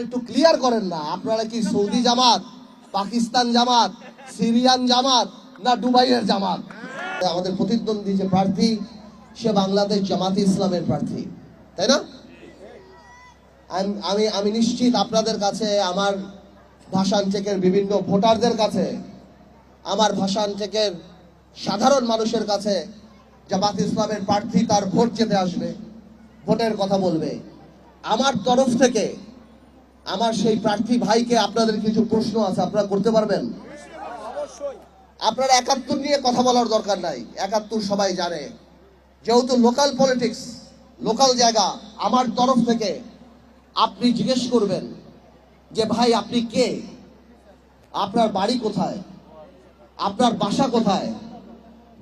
একটু ক্লিয়ার করেন না, আপনারা কি সৌদি জামাত, পাকিস্তান জামাত, সিরিয়ান জামাত না দুবাইয়ের জামাত? আমাদের প্রতিদ্বন্দ্বী যে প্রার্থী সে বাংলাদেশ জামাতে ইসলামের প্রার্থী, তাই না? আমি নিশ্চিত আপনাদের কাছে, আমার ভাষণ চেকের বিভিন্ন ভোটারদের কাছে, আমার ভাষণ চেকের সাধারণ মানুষের কাছে জামাত ইসলামের প্রার্থী তার ভোট যেতে আসবে, ভোটের কথা বলবে। আমার তরফ থেকে আমার সেই প্রার্থী ভাইকে আপনাদের কিছু প্রশ্ন আছে, আপনারা করতে পারবেন? আপনারা ৭১ নিয়ে কথা বলার দরকার নাই, ৭১ সবাই জানে। যেহেতু লোকাল পলিটিক্স, লোকাল জায়গা, আমার তরফ থেকে আপনি জিজ্ঞেস করবেন যে ভাই আপনি কে, আপনার বাড়ি কোথায়, আপনার বাসা কোথায়,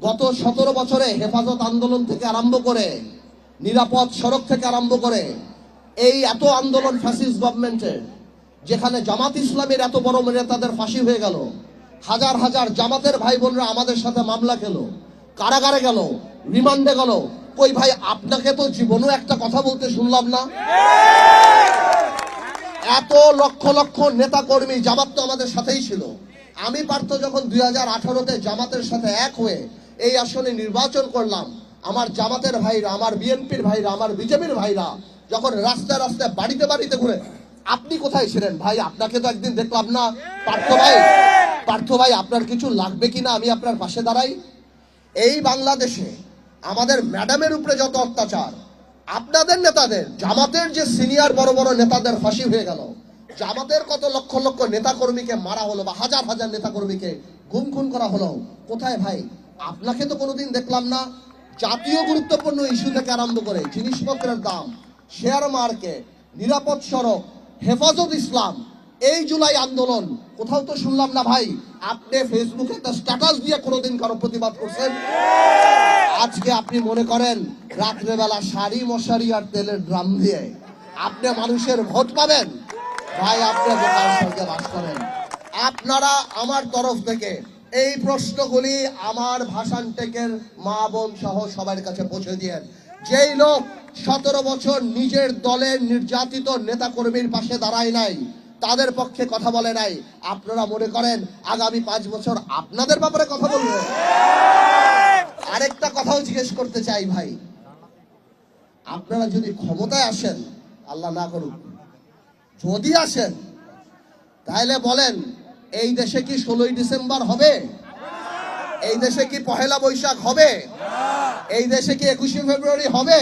গত ১৭ বছরে হেফাজত আন্দোলন থেকে আরম্ভ করে, নিরাপদ সড়ক থেকে আরম্ভ করে, এই এত আন্দোলন ফ্যাসিস্ট গভর্নমেন্টের, যেখানে জামাত ইসলামের এত বড় নেতাদের ফাঁসি হয়ে গেল, হাজার হাজার জামাতের ভাই বোনরা আমাদের সাথে মামলা খেলো, কারাগারে গেল, রিমান্ডে গেল। কই ভাই, আপনাকে তো জীবনেও একটা কথা বলতে শুনলাম না। এত লক্ষ লক্ষ নেতা কর্মী, জামাত তো আমাদের সাথেই ছিল। আমি পার্থ যখন 2018-তে জামাতের সাথে এক হয়ে এই আসনে নির্বাচন করলাম, আমার জামাতের ভাইরা, আমার বিএনপির ভাইরা, আমার বিজেপির ভাইরা যখন রাস্তায় রাস্তায় বাড়িতে বাড়িতে ঘুরে, আপনি কোথায় ছিলেন ভাই, আপনাকে তো একদিন দেখলাম না। পার্থ ভাই আপনার কিছু লাগবে কিনা আমি আপনার পাশে দাঁড়াই। এই বাংলাদেশে আমাদের ম্যাডামের উপরে যত অত্যাচার, আপনাদের নেতাদের, জামাতের যে সিনিয়র বড় বড় নেতাদের ফাঁসি হয়ে গেল, জামাতের কত লক্ষ লক্ষ নেতা কর্মীকে মারা হলো বা হাজার হাজার নেতা কর্মীকে গুম খুন করা হলো, কোথায় ভাই? আপনাকে তো কোনোদিন দেখলাম না। জাতীয় গুরুত্বপূর্ণ ইস্যু থেকে আরম্ভ করে জিনিসপত্রের দাম, শেয়ার মার্কেট, নিরাপদ সড়ক, হেফাজত ইসলাম, এই জুলাই আন্দোলন, কোথাও তো শুনলাম না ভাই আপনি ফেসবুকে একটা স্ট্যাটাস দিয়ে কোনোদিন কারো প্রতিবাদ করছেন। আজকে আপনি মনে করেন রাত্রেবেলা শাড়ি মশারি আর তেলের ড্রাম দিয়ে আপনি মানুষের ভোট পাবেন? ভাই আপনি বোকার সঙ্গে বাস করেন। আপনারা আমার তরফ থেকে এই প্রশ্নগুলি আমার ভাষণ টেকের মা বোন সহ সবার কাছে পৌঁছে দিয়েন। যেই লোক ১৭ বছর নিজের দলের নির্যাতিত নেতা কর্মীর পাশে দাঁড়ায় নাই, তাদের পক্ষে কথা বলে নাই, আপনারা মনে করেন আগামী 5 বছর আপনাদের ব্যাপারে কথা বলবো? আরেকটা কথাও জিজ্ঞেস করতে চাই ভাই, আপনারা যদি ক্ষমতায় আসেন, আল্লাহ না করুক, যদি আসেন, তাহলে বলেন এই দেশে কি 16ই ডিসেম্বর হবে? এই দেশে কি পহেলা বৈশাখ হবে? এই দেশে কি 21শে ফেব্রুয়ারি হবে?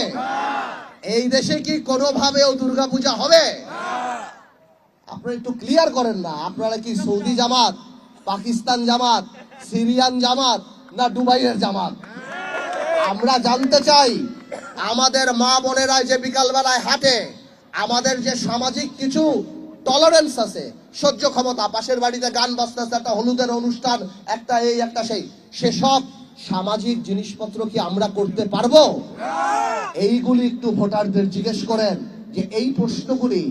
এই দেশে কি কোনোভাবেও দুর্গাপূজা হবে? আপনারা একটু ক্লিয়ার করেন না, আপনারা কি সৌদি জামাত, পাকিস্তান জামাত, সিরিয়ান জামাত না দুবাইয়ের জামাত? আমরা জানতে চাই, আমাদের মা বোনেরা যে বিকালবেলায় হাঁটে, আমাদের যে সামাজিক কিছু টলারেন্স আছে, সহ্য ক্ষমতা, পাশের বাড়িতে গান বাজতেছে, একটা হলুদের অনুষ্ঠান, একটা এই একটা সেই, সেসব সামাজিক জিনিসপত্র কি আমরা করতে পারবো? এইগুলি একটু ভোটারদের জিজ্ঞেস করেন, যে এই প্রশ্নগুলি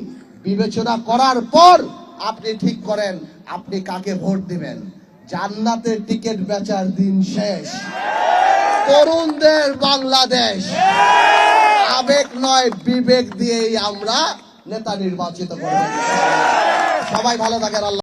বিবেচনা করার পর আপনি ঠিক করেন আপনি কাকে ভোট দিবেন। জান্নাতের টিকিট বেচার দিন শেষ। তরুণদের বাংলাদেশ, আবেগ নয় বিবেক দিয়েই আমরা নেতা নির্বাচিত করব। সবাই ভালো থাকেন। আল্লাহ।